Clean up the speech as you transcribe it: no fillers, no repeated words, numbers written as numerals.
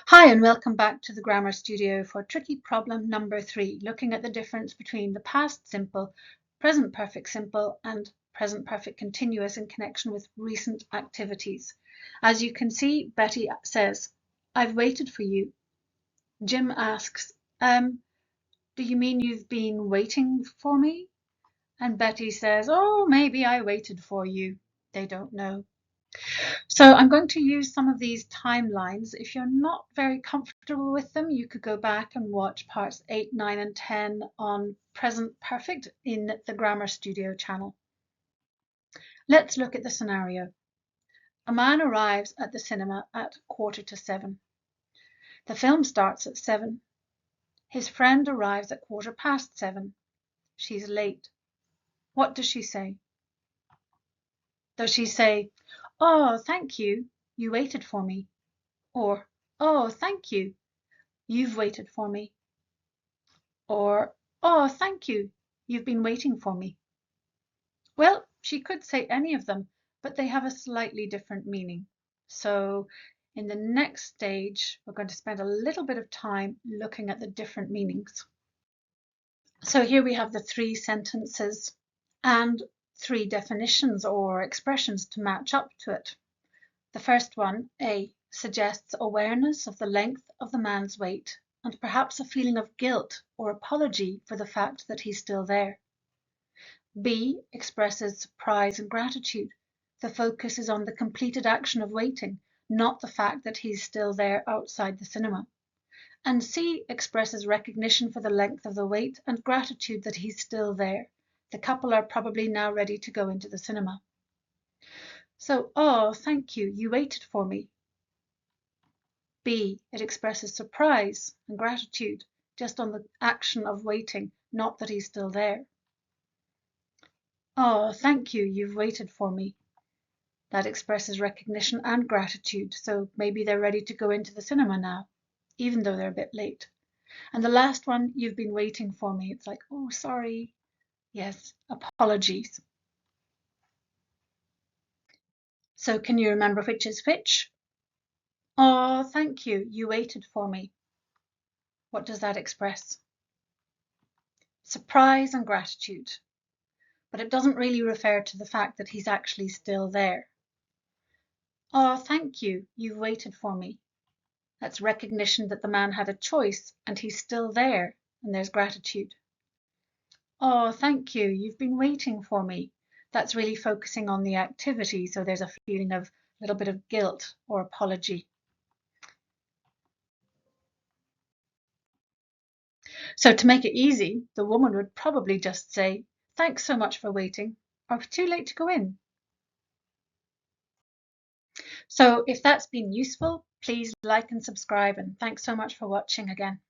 Hi and welcome back to the Grammar Studio for tricky problem number 3, looking at the difference between the past simple, present perfect simple and present perfect continuous in connection with recent activities. As you can see, Betty says, "I've waited for you." Jim asks, do you mean you've been waiting for me? And Betty says, "Oh, maybe I waited for you." They don't know. So I'm going to use some of these timelines. If you're not very comfortable with them, you could go back and watch parts 8, 9 and 10 on present perfect in the Grammar Studio channel. Let's look at the scenario. A man arrives at the cinema at 7:15. The film starts at 7. His friend arrives at 7:15. She's late. What does she say? Does she say, "Oh, thank you, you waited for me"? Or, "Oh, thank you, you've waited for me"? Or, "Oh, thank you, you've been waiting for me"? Well, she could say any of them, but they have a slightly different meaning. So in the next stage, we're going to spend a little bit of time looking at the different meanings. So here we have the 3 sentences and 3 definitions or expressions to match up to it. The first one, A, suggests awareness of the length of the man's wait and perhaps a feeling of guilt or apology for the fact that he's still there. B expresses surprise and gratitude. The focus is on the completed action of waiting, not the fact that he's still there outside the cinema. And C expresses recognition for the length of the wait and gratitude that he's still there. The couple are probably now ready to go into the cinema. So, "Oh, thank you, you waited for me." B, it expresses surprise and gratitude just on the action of waiting, not that he's still there. "Oh, thank you, you've waited for me." That expresses recognition and gratitude, so maybe they're ready to go into the cinema now, even though they're a bit late. And the last one, "You've been waiting for me." It's like, "Oh, sorry." Yes, apologies. So can you remember which is which? "Oh, thank you, you waited for me." What does that express? Surprise and gratitude. But it doesn't really refer to the fact that he's actually still there. "Oh, thank you, you've waited for me." That's recognition that the man had a choice and he's still there, and there's gratitude. "Oh, thank you, you've been waiting for me." That's really focusing on the activity, so there's a feeling of a little bit of guilt or apology. So to make it easy, the woman would probably just say, "Thanks so much for waiting," or "Too late to go in." So if that's been useful, please like and subscribe, and thanks so much for watching again.